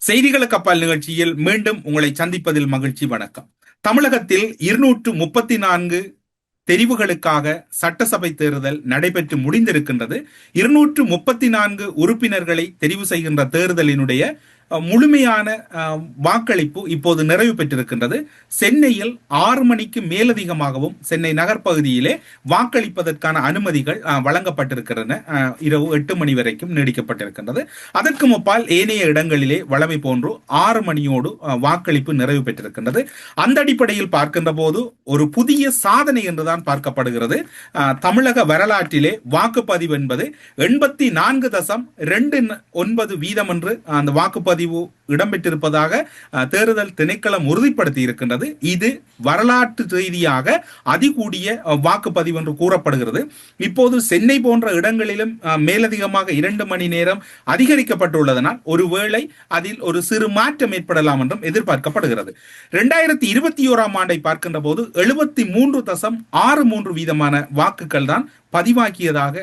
செய்திகளுக்கு அப்பால் நிகழ்ச்சியில் மீண்டும் உங்களை சந்திப்பதில் மகிழ்ச்சி. வணக்கம். தமிழகத்தில் 234 தெரிவுகளுக்காக சட்டசபை தேர்தல் நடைபெற்று முடிந்திருக்கின்றது. 234 உறுப்பினர்களை தெரிவு செய்கின்ற தேர்தலினுடைய முழுமையான வாக்களிப்பு இப்போது நிறைவு பெற்றிருக்கின்றது. சென்னையில் 6 மணிக்கு மேலதிகமாகவும் சென்னை நகர்பகுதியிலே வாக்களிப்பதற்கான அனுமதிகள் வழங்கப்பட்டிருக்கின்றன. இரவு 8 மணி வரைக்கும் நீடிக்கப்பட்டிருக்கின்றது. அதற்கு முப்பால் ஏனைய இடங்களிலே வழமை போன்று 6 மணியோடு வாக்களிப்பு நிறைவு பெற்றிருக்கின்றது. அந்த அடிப்படையில் பார்க்கின்ற போது ஒரு புதிய சாதனை என்றுதான் பார்க்கப்படுகிறது. தமிழக வரலாற்றிலே வாக்குப்பதிவு என்பது 84.29 வீதம் என்று அந்த வாக்குப்பதிவு இடம்பெற்றிருப்பதாக தேர்தல் திணைக்களம் உறுதிப்படுத்தி இருக்கின்றது. இது வரலாற்று ரீதியாக அதிகூடிய வாக்குப்பதிவு என்று கூறப்படுகிறது. இப்போது சென்னை போன்ற இடங்களிலும் மேலதிகமாக 2 மணி நேரம் அதிகரிக்கப்பட்டுள்ளதனால் ஒருவேளை அதில் ஒரு சிறு மாற்றம் ஏற்படலாம் என்றும் எதிர்பார்க்கப்படுகிறது. 2021ஆம் ஆண்டை பார்க்கின்ற போது 73.63 வீதமான வாக்குகள் தான் பதிவாக்கியதாக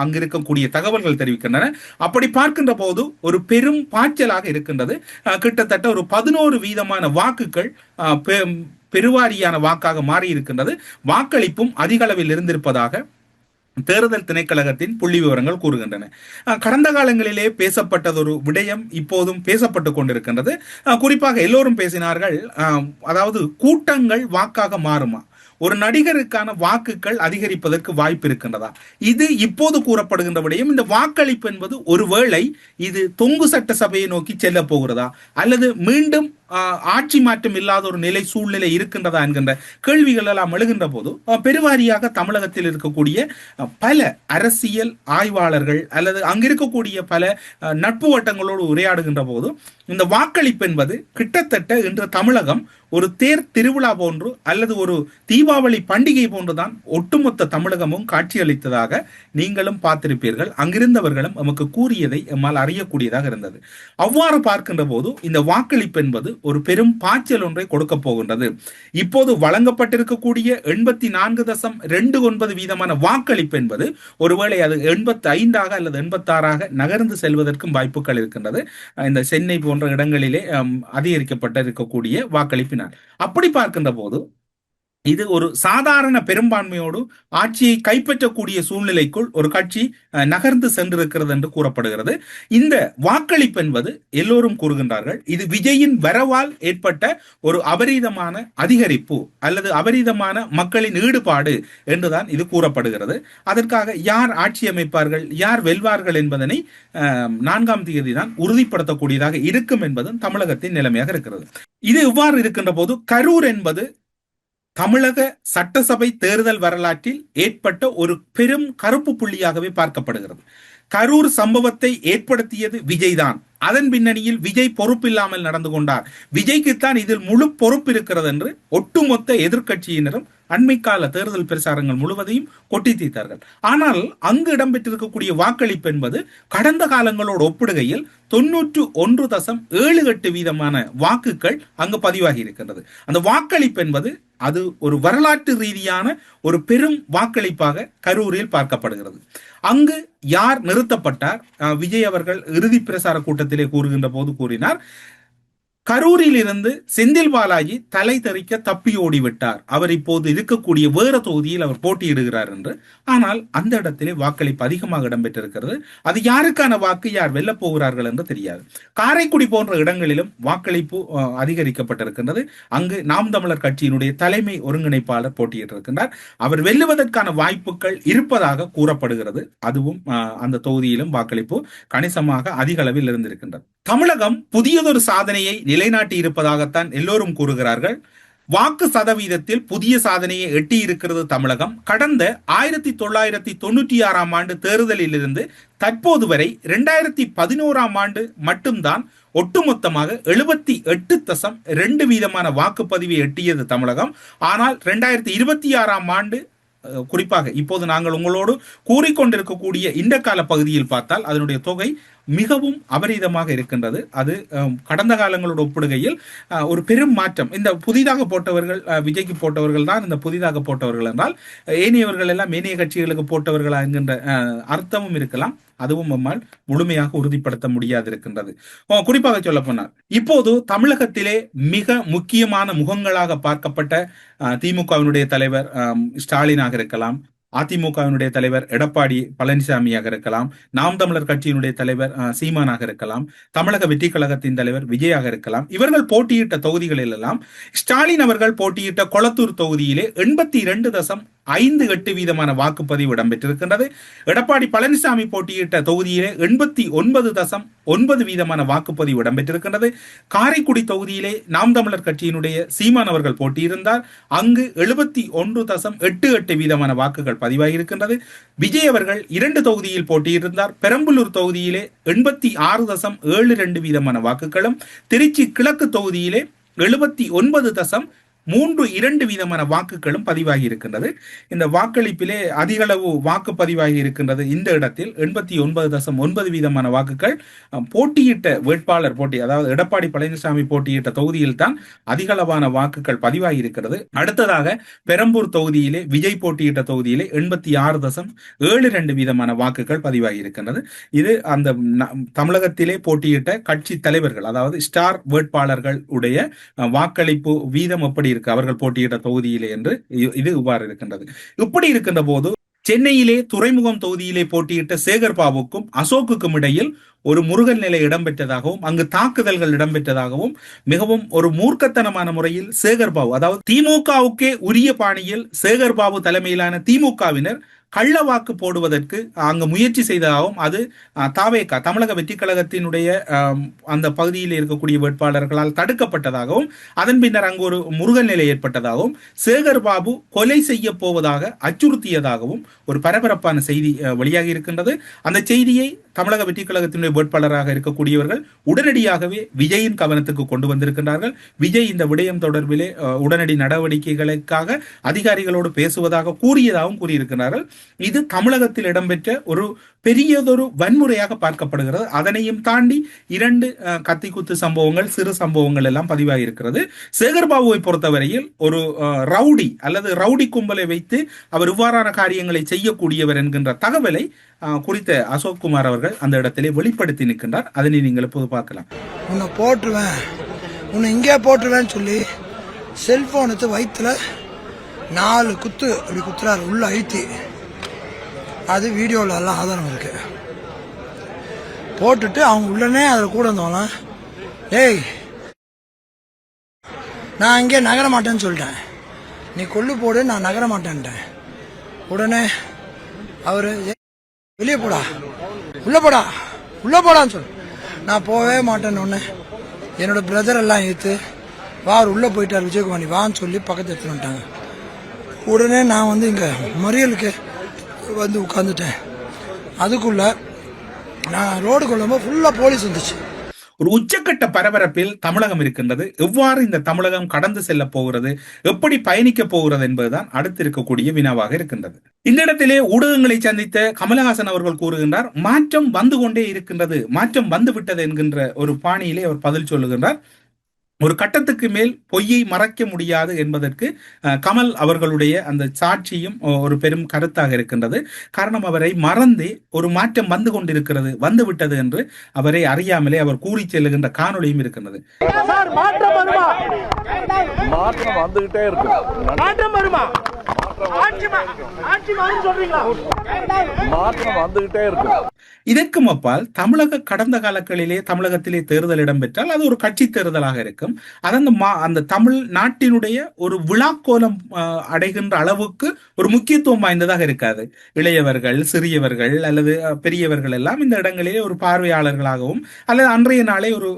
அங்கிருக்கக்கூடிய தகவல்கள் தெரிவிக்கின்றன. அப்படி பார்க்கின்ற போது ஒரு பெரும் பாய்ச்சலாக இருக்கின்றது. கிட்டத்தட்ட ஒரு 11 வீதமான வாக்குகள் பெருவாரியான வாக்காக மாறி இருக்கின்றது. வாக்களிப்பும் அதிக அளவில் இருந்திருப்பதாக தேர்தல் திணைக்களகத்தின் புள்ளி விவரங்கள் கூறுகின்றன. கடந்த காலங்களிலே பேசப்பட்டதொரு விடயம் இப்போதும் பேசப்பட்டு கொண்டிருக்கின்றது. குறிப்பாக எல்லோரும் பேசினார்கள், அதாவது கூட்டங்கள் வாக்காக மாறுமா, ஒரு நடிகருக்கான வாக்குகள் அதிகரிப்பதற்கு வாய்ப்பு இருக்கின்றதா? இது இப்போது கூறப்படுகின்ற விடயம். இந்த வாக்களிப்பு என்பது ஒருவேளை இது தொங்கு சட்டசபையை நோக்கி செல்ல போகிறதா, அல்லது மீண்டும் ஆட்சி மாற்றம் இல்லாத ஒரு சூழ்நிலை இருக்கின்றதா என்கின்ற கேள்விகள் எல்லாம் எழுகின்ற போது பெருவாரியாக தமிழகத்தில் இருக்கக்கூடிய பல அரசியல் ஆய்வாளர்கள் அல்லது அங்கிருக்கக்கூடிய பல நட்பு வட்டங்களோடு உரையாடுகின்ற போது இந்த வாக்களிப்பு என்பது கிட்டத்தட்ட இன்று தமிழகம் ஒரு தேர் திருவிழா போன்று அல்லது ஒரு தீபாவளி பண்டிகை போன்றுதான் ஒட்டுமொத்த தமிழகமும் காட்சியளித்ததாக நீங்களும் பார்த்திருப்பீர்கள். அங்கிருந்தவர்களும் நமக்கு கூறியதை நம்மால் அறியக்கூடியதாக இருந்தது. அவ்வாறு பார்க்கின்ற போது இந்த வாக்களிப்பு என்பது ஒரு பெரும் பாய்ச்சல் ஒன்றை கொடுக்க போகின்றது. இப்போது வழங்கப்பட்டிருக்கக்கூடிய 84.29 வீதமான வாக்களிப்பு என்பது ஒருவேளை அது 85 அல்லது 86 நகர்ந்து செல்வதற்கும் வாய்ப்புகள் இருக்கின்றது. இந்த சென்னை போன்ற இடங்களிலே அதிகரிக்கப்பட்டிருக்கக்கூடிய வாக்களிப்பினால் அப்படி பார்க்கின்ற போது இது ஒரு சாதாரண பெரும்பான்மையோடு ஆட்சியை கைப்பற்றக்கூடிய சூழ்நிலைக்குள் ஒரு கட்சி நகர்ந்து சென்றிருக்கிறது என்று கூறப்படுகிறது. இந்த வாக்களிப்பு என்பது எல்லோரும் கூறுகின்றார்கள், இது விஜயின் வரவால் ஏற்பட்ட ஒரு அபரீதமான அதிகரிப்பு அல்லது அபரீதமான மக்களின் ஈடுபாடு என்றுதான் இது கூறப்படுகிறது. அதற்காக யார் ஆட்சி அமைப்பார்கள், யார் வெல்வார்கள் என்பதனை 4ஆம் தேதி தான் உறுதிப்படுத்தக்கூடியதாக இருக்கும் என்பதும் தமிழகத்தின் நிலைமையாக இருக்கிறது. இது இவ்வாறு இருக்கின்ற போது கரூர் என்பது தமிழக சட்டசபை தேர்தல் வரலாற்றில் ஏற்பட்ட ஒரு பெரும் கருப்பு புள்ளியாகவே பார்க்கப்படுகிறது. கரூர் சம்பவத்தை ஏற்படுத்தியது விஜய் தான். அதன் பின்னணியில் விஜய் பொறுப்பில்லாமல் நடந்து கொண்டார், விஜய்க்குத்தான் இதில் முழு பொறுப்பு இருக்கிறது என்று ஒட்டுமொத்த எதிர்கட்சியினரும் அண்மைக்கால தேர்தல் பிரச்சாரங்கள் முழுவதையும் கொட்டி தீர்த்தார்கள். ஆனால் அங்கு இடம்பெற்றிருக்கக்கூடிய வாக்களிப்பு என்பது கடந்த காலங்களோடு ஒப்பிடுகையில் 91.78 வீதமான வாக்குகள் அங்கு பதிவாகி இருக்கின்றது. அந்த வாக்களிப்பு என்பது அது ஒரு வரலாற்று ரீதியான ஒரு பெரும் வாக்களிப்பாக கரூரில் பார்க்கப்படுகிறது. அங்கு யார் நிறுத்தப்பட்டார்? விஜய் அவர்கள் இறுதி பிரசார கூட்டத்திலே கூறுகின்ற போது கூறினார், கரூரில் இருந்து செந்தில் பாலாஜி தலை தெறிக்க தப்பி ஓடிவிட்டார், அவர் இப்போது இருக்கக்கூடிய வேற தொகுதியில் அவர் போட்டியிடுகிறார் என்று. ஆனால் அந்த இடத்திலே வாக்களிப்பு அதிகமாக இடம்பெற்றிருக்கிறது. அது யாருக்கான வாக்கு, யார் வெல்ல போகிறார்கள் என்று தெரியாது. காரைக்குடி போன்ற இடங்களிலும் வாக்களிப்பு அதிகரிக்கப்பட்டிருக்கின்றது. அங்கு நாம் தமிழர் கட்சியினுடைய தலைமை ஒருங்கிணைப்பாளர் போட்டியிட்டிருக்கின்றார். அவர் வெல்லுவதற்கான வாய்ப்புகள் இருப்பதாக கூறப்படுகிறது. அதுவும் அந்த தொகுதியிலும் வாக்களிப்பு கணிசமாக அதிக அளவில் இருந்திருக்கின்றது. தமிழகம் புதியதொரு சாதனையை நிலைநாட்டி இருப்பதாகத்தான் எல்லோரும் கூறுகிறார்கள். வாக்கு சதவீதத்தில் புதிய சாதனையை எட்டி இருக்கிறது தமிழகம். கடந்த 1996ஆம் ஆண்டு தேர்தலில் இருந்து தற்போது வரை 2011ஆம் ஆண்டு மட்டும்தான் ஒட்டுமொத்தமாக 78.2 வீதமான வாக்குப்பதிவை எட்டியது தமிழகம். ஆனால் 2026ஆம் ஆண்டு குறிப்பாக இப்போது நாங்கள் உங்களோடு கூறிக்கொண்டிருக்கக்கூடிய இந்த கால பகுதியில் பார்த்தால் அதனுடைய தொகை மிகவும் அபரீதமாக இருக்கின்றது. அது கடந்த காலங்களோடு ஒப்பிடுகையில் ஒரு பெரும் மாற்றம். இந்த புதிதாக போட்டவர்கள், விஜய்க்கு போட்டவர்கள் தான் இந்த புதிதாக போட்டவர்கள் என்றால், ஏனையவர்கள் எல்லாம் ஏனைய கட்சிகளுக்கு போட்டவர்களா என்கின்ற அர்த்தமும் இருக்கலாம். அதுவும் நம்மால் முழுமையாக உறுதிப்படுத்த முடியாது இருக்கின்றது. குறிப்பாக சொல்ல போனால், இப்போது தமிழகத்திலே மிக முக்கியமான முகங்களாக பார்க்கப்பட்ட திமுகவினுடைய தலைவர் ஸ்டாலினாக இருக்கலாம், அதிமுகவினுடைய தலைவர் எடப்பாடி பழனிசாமியாக இருக்கலாம், நாம் தமிழர் கட்சியினுடைய தலைவர் சீமானாக இருக்கலாம், தமிழக வெற்றி கழகத்தின் தலைவர் விஜயாக இருக்கலாம். இவர்கள் போட்டியிட்ட தொகுதிகளில் எல்லாம் ஸ்டாலின் அவர்கள் போட்டியிட்ட கொளத்தூர் தொகுதியிலே 82.58% வாக்குப்பதிவு இடம்பெற்றிருக்கின்றது. எடப்பாடி பழனிசாமி போட்டியிட்ட தொகுதியிலே 89.9% வாக்குப்பதிவு இடம்பெற்றிருக்கின்றது. காரைக்குடி தொகுதியிலே நாம் தமிழர் கட்சியினுடைய சீமான் அவர்கள் போட்டியிருந்தார். அங்கு 71.88% வாக்குகள் பதிவாகி இருக்கின்றது. விஜய் அவர்கள் 2 தொகுதியில் போட்டியிருந்தார். பெரம்பலூர் தொகுதியிலே 86.72% வாக்குகளும், திருச்சி கிழக்கு தொகுதியிலே 79.32% வாக்குகளும் பதிவாகி இருக்கின்றது. இந்த வாக்களிப்பிலே அதிக அளவு வாக்கு பதிவாகி இருக்கின்றது. இந்த இடத்தில் 89.9% வாக்குகள் போட்டியிட்ட வேட்பாளர் அதாவது எடப்பாடி பழனிசாமி போட்டியிட்ட தொகுதியில் தான் அதிக அளவான வாக்குகள் பதிவாகி இருக்கிறது. அடுத்ததாக பெரம்பூர் தொகுதியிலே விஜய் போட்டியிட்ட தொகுதியிலே 86.72% வாக்குகள் பதிவாகி இருக்கின்றது. இது அந்த தமிழகத்திலே போட்டியிட்ட கட்சி தலைவர்கள், அதாவது ஸ்டார் வேட்பாளர்கள் உடைய வாக்களிப்பு வீதம் எப்படி இருக்கு அவர்கள் போட்டியிட்ட தொகுதியிலே என்று இது இவ்வாறு இருக்கின்றது. இப்படி இருக்கின்ற போது சென்னையிலே துறைமுகம் தொகுதியிலே போட்டியிட்ட சேகர் பாபுக்கும் அசோக்குக்கும் இடையில் ஒரு முருகல் நிலை இடம்பெற்றதாகவும், அங்கு தாக்குதல்கள் இடம்பெற்றதாகவும், மிகவும் ஒரு மூர்க்கத்தனமான முறையில் சேகர் பாபு, அதாவது திமுகவுக்கே உரிய பாணியில் சேகர் பாபு தலைமையிலான திமுகவினர் கள்ள வாக்கு போடுவதற்கு அங்கு முயற்சி செய்ததாகவும், அது தாவேகா தமிழக வெற்றி கழகத்தினுடைய அந்த பகுதியில் இருக்கக்கூடிய வேட்பாளர்களால் தடுக்கப்பட்டதாகவும், அதன் பின்னர் அங்கு ஒரு முருகல் நிலை ஏற்பட்டதாகவும், சேகர் பாபு கொலை செய்ய போவதாக அச்சுறுத்தியதாகவும் ஒரு பரபரப்பான செய்தி வெளியாகி இருக்கின்றது. அந்த செய்தியை தமிழக வெற்றி கழகத்தினுடைய வேட்பாளராக இருக்கக்கூடியவர்கள் உடனடியாகவே விஜயின் கவனத்துக்கு கொண்டு வந்திருக்கின்றார்கள். விஜய் இந்த விடயம் தொடர்பிலே உடனடி நடவடிக்கைகளுக்காக அதிகாரிகளோடு பேசுவதாக கூறியதாகவும் கூறியிருக்கிறார்கள். இது தமிழகத்தில் இடம்பெற்ற ஒரு பெரியதொரு வன்முறையாக பார்க்கப்படுகிறது. அதனையும் தாண்டி 2 கத்திக்குத்து சம்பவங்கள், சிறு சம்பவங்கள் எல்லாம் பதிவாகி இருக்கிறது. சேகர்பாபுவை பொறுத்தவரையில் ஒரு ரவுடி அல்லது ரவுடி கும்பலை வைத்து அவர் இவ்வாறான காரியங்களை செய்யக்கூடியவர் என்கின்ற தகவலை குறித்த அசோக் குமார் அவர்கள் அந்த இடத்திலே வெளிப்படுத்தி நிற்கின்றார். அதனை நீங்கள் இப்போது பார்க்கலாம். உன்னை போட்டுருவேன், உன்னை இங்கே போட்டுருவேன்னு சொல்லி செல்போன் எடுத்து வயிற்றுல 4 குத்து அப்படி குத்துறாரு, உள்ள அழுத்தி. அது வீடியோவில் எல்லாம் ஆதாரம் இருக்கு. போட்டுட்டு அவங்க உள்ளனே அதில் கூட இருந்தவங்க, ஏய் நான் இங்கே நகர மாட்டேன்னு சொல்லிட்டேன், நீ கொள்ளு போடு, நான் நகர மாட்டேன்ட்டேன். உடனே அவர் வெளியே போடா, உள்ள போடா, உள்ள போடான்னு சொல்லு. நான் போகவே மாட்டேன்னு ஒன்று என்னோட பிரதர் எல்லாம் ஏற்று வார் உள்ளே போயிட்டார் விஜயகுமாரி வான்னு சொல்லி பக்கத்து எடுத்துன்னு வந்துட்டாங்க. உடனே நான் வந்து இங்கே மறியலுக்கு வந்து உட்காந்துட்டேன். அதுக்குள்ள நான் ரோடு கொள்ளும்போது ஃபுல்லாக போலீஸ் வந்துச்சு. ஒரு உச்சக்கட்ட பரபரப்பில் தமிழகம் இருக்கின்றது. எவ்வாறு இந்த தமிழகம் கடந்து செல்ல போகிறது, எப்படி பயணிக்க போகிறது என்பதுதான் அடுத்து இருக்கக்கூடிய வினாவாக இருக்கின்றது. இந்த இடத்திலே ஊடகங்களை சந்தித்த கமலஹாசன் அவர்கள் கூறுகின்றார், மாற்றம் வந்து கொண்டே இருக்கின்றது, மாற்றம் வந்து விட்டது என்கின்ற ஒரு பாணியிலே அவர் பதில் சொல்லுகின்றார். ஒரு கட்டத்துக்கு மேல் பொய்யை மறைக்க முடியாது என்பதற்கு கமல் அவர்களுடைய அந்த சாட்சியும் ஒரு பெரும் கருத்தாக இருக்கின்றது. காரணம், அவரை மறந்து ஒரு மாற்றம் வந்து கொண்டிருக்கிறது, வந்து விட்டது என்று அவரை அறியாமலே அவர் கூறி செல்லுகின்ற காணொலியும் இருக்கின்றது. மாற்றம் வந்துகிட்டே இருக்கு, மாற்றம் வருமா, மாற்றம் வந்துகிட்டே இருக்கு. இதற்கும் அப்பால் தமிழக கடந்த காலங்களிலே தமிழகத்திலே தேர்தல் இடம்பெற்றால் அது ஒரு கட்சி தேர்தலாக இருக்கும். அந்த தமிழ் நாட்டினுடைய ஒரு விழாக்கோலம் அடைகின்ற அளவுக்கு ஒரு முக்கியத்துவம் வாய்ந்ததாக இருக்காது. இளையவர்கள், சிறியவர்கள் அல்லது பெரியவர்கள் எல்லாம் இந்த இடங்களிலே ஒரு பார்வையாளர்களாகவும் அல்லது அன்றைய நாளை ஒரு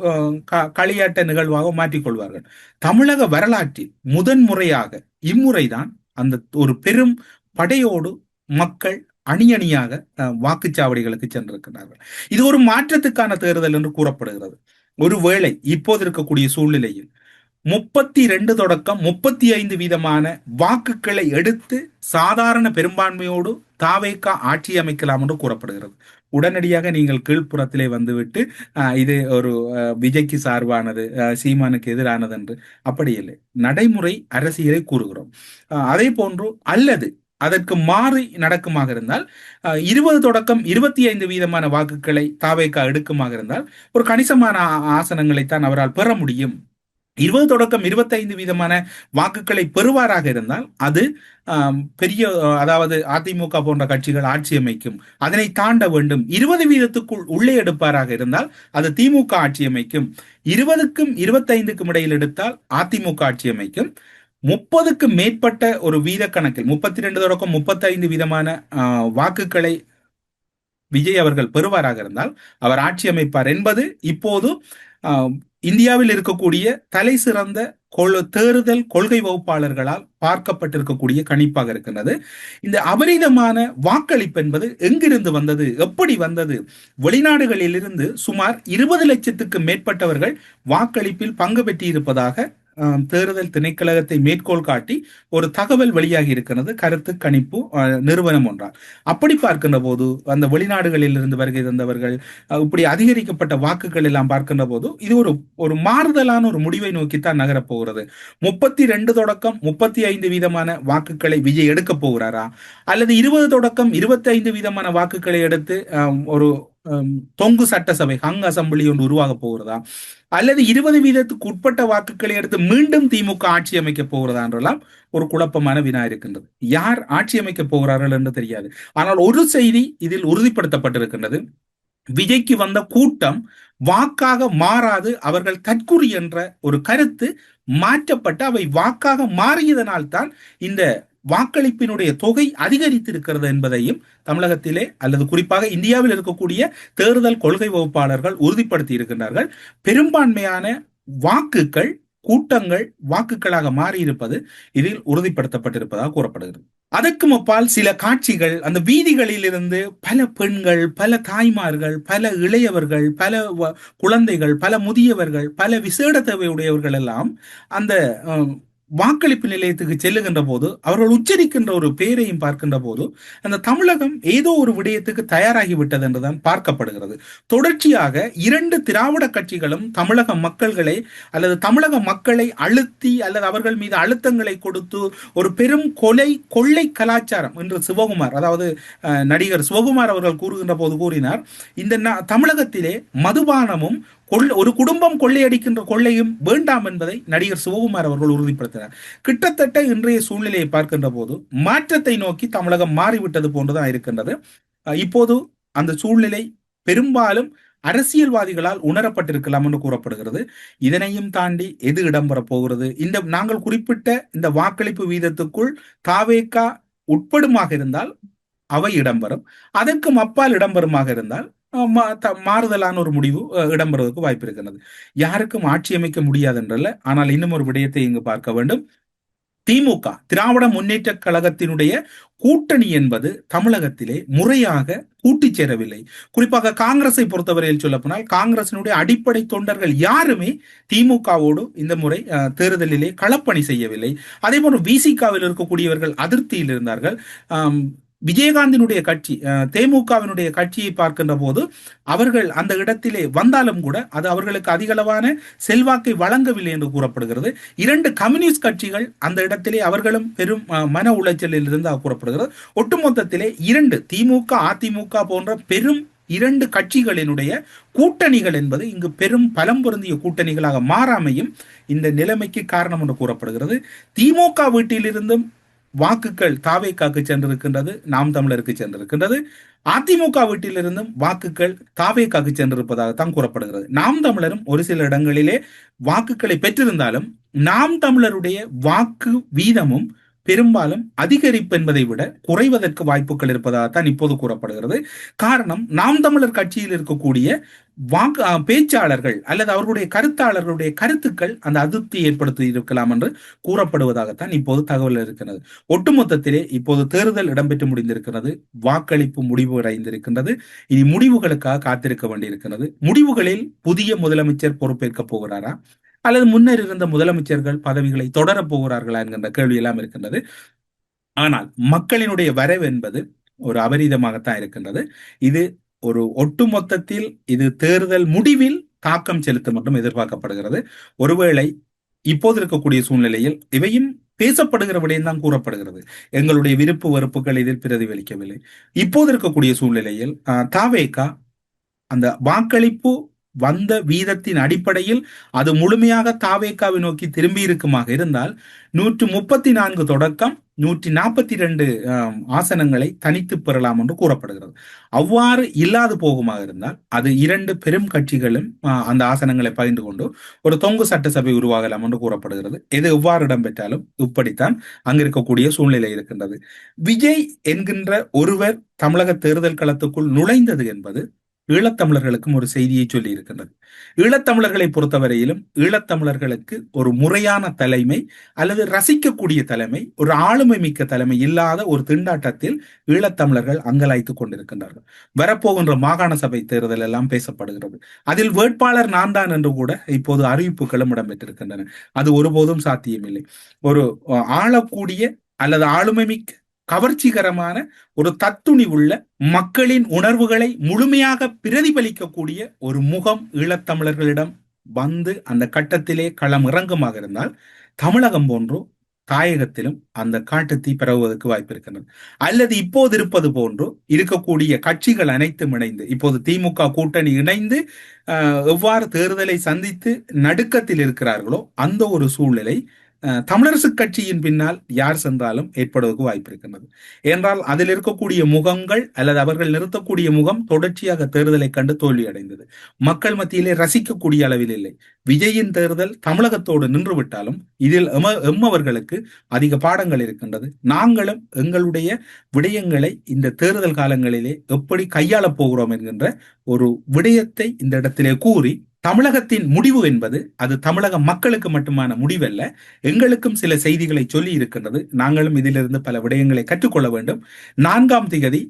களியாட்ட நிகழ்வாக மாற்றிக்கொள்வார்கள். தமிழக வரலாற்றில் முதன்முறையாக இம்முறைதான் அந்த ஒரு பெரும் படையோடு மக்கள் அணி அணியாக வாக்குச்சாவடிகளுக்கு சென்றிருக்கிறார்கள். இது ஒரு மாற்றத்துக்கான தேர்தல் என்று கூறப்படுகிறது. ஒருவேளை இப்போது இருக்கக்கூடிய சூழ்நிலையில் 32 தொடக்கம் 35% வாக்குகளை எடுத்து சாதாரண பெரும்பான்மையோடு தாவேகா ஆட்சி அமைக்கலாம் என்று கூறப்படுகிறது. உடனடியாக நீங்கள் கீழ்ப்புறத்திலே வந்துவிட்டு இது ஒரு விஜய்க்கு சார்பானது, சீமானுக்கு எதிரானது என்று அப்படி இல்லை. நடைமுறை அரசியலை கூறுகிறோம். அதே போன்று அல்லது அதற்கு மாறி நடக்குமாக இருந்தால் 20 தொடக்கம் 25% வாக்குகளை தாவேகா எடுக்குமாக இருந்தால் ஒரு கணிசமான ஆசனங்களைத்தான் அவரால் பெற முடியும். 20 தொடக்கம் 25% வாக்குகளை பெறுவாராக இருந்தால் அது பெரிய, அதாவது அதிமுக போன்ற கட்சிகள் ஆட்சி அமைக்கும். அதனை தாண்ட வேண்டும். 20% உள்ளே எடுப்பாராக இருந்தால் அது திமுக ஆட்சி அமைக்கும். 20க்கும் 25க்கும் இடையில் எடுத்தால் அதிமுக ஆட்சி அமைக்கும். 30க்கு மேற்பட்ட ஒரு வீத கணக்கில் 32 தொடக்கம் 35% வாக்குகளை விஜய் அவர்கள் பெறுவாராக இருந்தால் அவர் ஆட்சி அமைப்பார் என்பது இப்போது இந்தியாவில் இருக்கக்கூடிய தலை சிறந்த தேர்தல் கொள்கை வகுப்பாளர்களால் பார்க்கப்பட்டிருக்கக்கூடிய கணிப்பாக இருக்கின்றது. இந்த அபரிதமான வாக்களிப்பு என்பது எங்கிருந்து வந்தது, எப்படி வந்தது? வெளிநாடுகளிலிருந்து சுமார் 20 லட்சத்துக்கு மேற்பட்டவர்கள் வாக்களிப்பில் பங்கு பெற்றிருப்பதாக தேர்தல் திணைக்களகத்தை மேற்கோள் காட்டி ஒரு தகவல் வெளியாகி இருக்கிறது, கருத்து கணிப்பு நிறுவனம் ஒன்றால். அப்படி பார்க்கின்ற போது அந்த வெளிநாடுகளில் இருந்து வருகை தந்தவர்கள் இப்படி அதிகரிக்கப்பட்ட வாக்குகள் எல்லாம் பார்க்கின்ற போது இது ஒரு மாறுதலான ஒரு முடிவை நோக்கித்தான் நகரப் போகிறது. 32 தொடக்கம் 35% வாக்குகளை விஜய் எடுக்க போகிறாரா, அல்லது 20 தொடக்கம் 25% வாக்குகளை எடுத்து ஒரு தொங்கு சட்டசபை ஹங் அசம்பிளி ஒன்று உருவாக போகிறதா, அல்லது 20% உட்பட்ட வாக்குகளை எடுத்து மீண்டும் திமுக ஆட்சி அமைக்க போகிறதா என்றெல்லாம் ஒரு குழப்பமான வினா இருக்கின்றது. யார் ஆட்சி அமைக்க போகிறார்கள் என்று தெரியாது. ஆனால் ஒரு செய்தி இதில் உறுதிப்படுத்தப்பட்டிருக்கின்றது. விஜய்க்கு வந்த கூட்டம் வாக்காக மாறாது, அவர்கள் தற்குறி என்ற ஒரு கருத்து மாற்றப்பட்டு அவை வாக்காக மாறியதனால் தான் இந்த வாக்களிப்பினுடைய தொகை அதிகரித்திருக்கிறது என்பதையும் தமிழகத்திலே அல்லது குறிப்பாக இந்தியாவில் இருக்கக்கூடிய தேர்தல் கொள்கை வகுப்பாளர்கள் உறுதிப்படுத்தி இருக்கின்றார்கள். பெரும்பான்மையான வாக்குகள் கூட்டங்கள் வாக்குகளாக மாறியிருப்பது இதில் உறுதிப்படுத்தப்பட்டிருப்பதாக கூறப்படுகிறது. அதற்கு அப்பால் சில காட்சிகள், அந்த வீதிகளில் இருந்து பல பெண்கள், பல தாய்மார்கள், பல இளையவர்கள், பல குழந்தைகள், பல முதியவர்கள், பல விசேட தேவையுடையவர்கள் எல்லாம் அந்த வாக்களிப்பு நிலையத்துக்கு செல்லுகின்ற போது அவர்கள் உச்சரிக்கின்ற ஒரு பெயரையும் பார்க்கின்ற போது அந்த தமிழகம் ஏதோ ஒரு விடயத்துக்கு தயாராகிவிட்டது என்றுதான் பார்க்கப்படுகிறது. தொடர்ச்சியாக 2 திராவிட கட்சிகளும் தமிழக மக்களை அல்லது தமிழக மக்களை அழுத்தி அல்லது அவர்கள் மீது அழுத்தங்களை கொடுத்து ஒரு பெரும் கொள்ளை கலாச்சாரம் என்று சிவகுமார், அதாவது நடிகர் சிவகுமார் அவர்கள் கூறுகின்ற போது கூறினார், இந்த தமிழகத்திலே மதுபானமும் ஒரு குடும்பம் கொள்ளையடிக்கின்ற கொள்ளையும் வேண்டாம் என்பதை நடிகர் சிவகுமார் அவர்கள் உறுதிப்படுத்தினார். கிட்டத்தட்ட இன்றைய சூழ்நிலையை பார்க்கின்ற போது மாற்றத்தை நோக்கி தமிழகம் மாறிவிட்டது போன்றுதான் இருக்கின்றது. இப்போது அந்த சூழ்நிலை பெரும்பாலும் அரசியல்வாதிகளால் உணரப்பட்டிருக்கலாம் என்று கூறப்படுகிறது. இதனையும் தாண்டி எது இடம்பெற போகிறது? இந்த நாங்கள் குறிப்பிட்ட இந்த வாக்களிப்பு வீதத்துக்குள் தாவேகா உட்படுமாக இருந்தால் அவை இடம்பெறும். அதற்கு அப்பால் இடம்பெறுமாக இருந்தால் மாறுதலான ஒரு முடிவு இடம்பெறுவதற்கு வாய்ப்பு இருக்கிறது. யாருக்கும் ஆட்சி அமைக்க முடியாது என்றல்ல, ஆனால் இன்னும் ஒரு விடயத்தை இங்கு பார்க்க வேண்டும். திமுக திராவிட முன்னேற்ற கழகத்தினுடைய கூட்டணி என்பது தமிழகத்திலே முறையாக கூட்டி சேரவில்லை. குறிப்பாக காங்கிரஸை பொறுத்தவரையில் சொல்ல போனால் காங்கிரசினுடைய அடிப்படை தொண்டர்கள் யாருமே திமுகவோடு இந்த முறை தேர்தலிலே களப்பணி செய்யவில்லை. அதே போன்று விசிகாவில் இருக்கக்கூடியவர்கள் அதிருப்தியில் இருந்தார்கள். விஜயகாந்தினுடைய கட்சி தேமுகவினுடைய கட்சியை பார்க்கின்ற போது அவர்கள் அந்த இடத்திலே வந்தாலும் கூட அது அவர்களுக்கு அதிகளவான செல்வாக்கை வழங்கவில்லை என்று கூறப்படுகிறது. 2 கம்யூனிஸ்ட் கட்சிகள் அந்த இடத்திலே அவர்களும் பெரும் மன உளைச்சலில் இருந்து கூறப்படுகிறது. ஒட்டுமொத்தத்திலே 2 திமுக அதிமுக போன்ற பெரும் 2 கட்சிகளினுடைய கூட்டணிகள் என்பது இங்கு பெரும் பலம் பொருந்திய கூட்டணிகளாக மாறாமையும் இந்த நிலைமைக்கு காரணம் என்று கூறப்படுகிறது. திமுக வீட்டிலிருந்தும் வாக்குகள் தாவேகாக்கு சென்றிருக்கின்றது, நாம் தமிழருக்கு சென்றிருக்கின்றது. அதிமுக வீட்டிலிருந்தும் வாக்குகள் தாவேகாக்கு சென்றிருப்பதாகத்தான் கூறப்படுகிறது. நாம் தமிழரும் ஒரு சில இடங்களிலே வாக்குகளை பெற்றிருந்தாலும் நாம் தமிழருடைய வாக்கு வீதமும் பெரும்பாலும் அதிகரிப்பு என்பதை விட குறைவதற்கு வாய்ப்புகள் இருப்பதாகத்தான் இப்போது கூறப்படுகிறது. காரணம், நாம் தமிழர் கட்சியில் இருக்கக்கூடிய பேச்சாளர்கள் அல்லது அவர்களுடைய கருத்தாளர்களுடைய கருத்துக்கள் அந்த அதிருப்தி ஏற்படுத்தி இருக்கலாம் என்று கூறப்படுவதாகத்தான் இப்போது தகவல் இருக்கிறது. ஒட்டுமொத்தத்திலே இப்போது தேர்தல் இடம்பெற்று முடிந்திருக்கிறது, வாக்களிப்பு முடிவு அடைந்திருக்கின்றது. இனி முடிவுகளுக்காக காத்திருக்க வேண்டியிருக்கிறது. முடிவுகளில் புதிய முதலமைச்சர் பொறுப்பேற்க போகிறாரா அல்லது முன்னர் இருந்த முதலமைச்சர்கள் பதவிகளை தொடரப் போகிறார்களா என்கின்ற கேள்வி எல்லாம் இருக்கின்றது. ஆனால் மக்களினுடைய வரவு என்பது ஒரு அபரீதமாகத்தான் இருக்கின்றது. இது ஒரு ஒட்டுமொத்தத்தில் இது தேர்தல் முடிவில் தாக்கம் செலுத்தும் என்றும் எதிர்பார்க்கப்படுகிறது. ஒருவேளை இப்போது இருக்கக்கூடிய சூழ்நிலையில் இவையும் பேசப்படுகிற விடயம் தான் கூறப்படுகிறது. எங்களுடைய விருப்பு வெறுப்புகள் இதில் பிரதிபலிக்கவில்லை. இப்போது இருக்கக்கூடிய சூழ்நிலையில் தாவேகா அந்த வாக்களிப்பு வந்த வீதத்தின் அடிப்படையில் அது முழுமையாக தாவேக்காவை நோக்கி திரும்பி இருக்குமாக இருந்தால் 134 தொடக்கம் 142 ஆசனங்களை தனித்து பெறலாம் என்று கூறப்படுகிறது. அவ்வாறு இல்லாது போகுமாக இருந்தால் அது இரண்டு பெரும் கட்சிகளும் அந்த ஆசனங்களை பகிர்ந்து கொண்டு ஒரு தொங்கு சட்டசபை உருவாகலாம் என்று கூறப்படுகிறது. எது எவ்வாறு இடம்பெற்றாலும் இப்படித்தான் அங்கு இருக்கக்கூடிய சூழ்நிலை இருக்கின்றது. விஜய் என்கின்ற ஒருவர் தமிழக தேர்தல் களத்துக்குள் நுழைந்தது என்பது ஈழத்தமிழர்களுக்கும் ஒரு செய்தியை சொல்லி இருக்கின்றது. ஈழத்தமிழர்களை பொறுத்தவரையிலும் ஈழத்தமிழர்களுக்கு ஒரு முறையான தலைமை அல்லது ரசிக்கக்கூடிய தலைமை, ஒரு ஆளுமை மிக்க தலைமை இல்லாத ஒரு திண்டாட்டத்தில் ஈழத்தமிழர்கள் அங்கலாய்த்துக் கொண்டிருக்கின்றார்கள். வரப்போகின்ற மாகாண சபை தேர்தல் எல்லாம் பேசப்படுகிறது. அதில் வேட்பாளர் நான் தான் என்று கூட இப்போது அறிவிப்புகளும் இடம்பெற்றிருக்கின்றன. அது ஒருபோதும் சாத்தியமில்லை. ஒரு ஆளக்கூடிய அல்லது ஆளுமை மிக்க கவர்ச்சிகரமான ஒரு தத்துணி உள்ள மக்களின் உணர்வுகளை முழுமையாக பிரதிபலிக்கக்கூடிய ஒரு முகம் ஈழத்தமிழர்களிடம் வந்து அந்த கட்டத்திலே களம் இறங்குமாக இருந்தால் தமிழகம் போன்றோ தாயகத்திலும் அந்த காட்டுத்தீ பரவுவதற்கு வாய்ப்பு இருக்கின்றது. அல்லது இப்போது இருப்பது போன்றோ இருக்கக்கூடிய கட்சிகள் அனைத்தும் இணைந்து, இப்போது திமுக கூட்டணி இணைந்து எவ்வாறு தேர்தலை சந்தித்து நடுக்கத்தில் இருக்கிறார்களோ அந்த ஒரு சூழ்நிலை தமிழரசு கட்சியின் பின்னால் யார் சென்றாலும் ஏற்படுவதற்கு வாய்ப்பு இருக்கின்றது. என்றால் அதில் இருக்கக்கூடிய முகங்கள் அல்லது அவர்கள் நிறுத்தக்கூடிய முகம் தொடர்ச்சியாக தேர்தலை கண்டு தோல்வி அடைந்தது. மக்கள் மத்தியிலே ரசிக்கக்கூடிய அளவில் இல்லை. விஜயின் தேர்தல் தமிழகத்தோடு நின்று விட்டாலும் இதில் எம்மவர்களுக்கு அதிக பாடங்கள் இருக்கின்றது. நாங்களும் எங்களுடைய விடயங்களை இந்த தேர்தல் காலங்களிலே எப்படி கையாளப் போகிறோம் என்கின்ற ஒரு விடயத்தை இந்த இடத்திலே கூறி, தமிழகத்தின் முடிவு என்பது அது தமிழக மக்களுக்கு மட்டுமான முடிவல்ல, எங்களுக்கும் சில செய்திகளை சொல்லி இருக்கின்றது. நாங்களும் இதிலிருந்து பல விடயங்களை கற்றுக்கொள்ள வேண்டும். 4ஆம் தேதி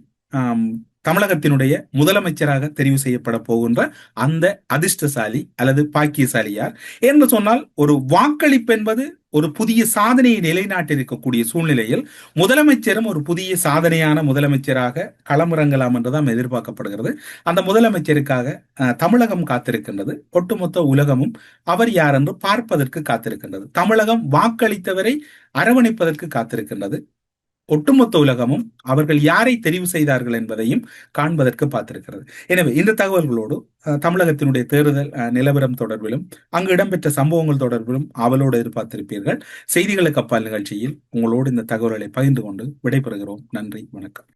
தமிழகத்தினுடைய முதலமைச்சராக தெரிவு செய்யப்பட போகின்ற அந்த அதிர்ஷ்டசாலி அல்லது பாக்கியசாலி யார் என்று சொன்னால், ஒரு வாக்களிப்பு என்பது ஒரு புதிய சாதனையை நிலைநாட்டிருக்கக்கூடிய சூழ்நிலையில் முதலமைச்சரும் ஒரு புதிய சாதனையான முதலமைச்சராக களமிறங்கலாம் என்றுதான் எதிர்பார்க்கப்படுகிறது. அந்த முதலமைச்சருக்காக தமிழகம் காத்திருக்கின்றது. ஒட்டுமொத்த உலகமும் அவர் யார் என்று பார்ப்பதற்கு காத்திருக்கின்றது. தமிழகம் வாக்களித்தவரை அரவணைப்பதற்கு காத்திருக்கின்றது. ஒட்டுமொத்த உலகமும் அவர்கள் யாரை தெரிவு செய்தார்கள் என்பதையும் காண்பதற்கு பார்த்திருக்கிறது. எனவே இந்த தகவல்களோடு தமிழகத்தினுடைய தேர்தல் நிலவரம் தொடர்பிலும் அங்கு இடம்பெற்ற சம்பவங்கள் தொடர்பிலும் அவளோடு எதிர்பார்த்திருப்பீர்கள். செய்திகளுக்கு அப்பால் நிகழ்ச்சியில் உங்களோடு இந்த தகவல்களை பகிர்ந்து கொண்டு விடைபெறுகிறோம். நன்றி, வணக்கம்.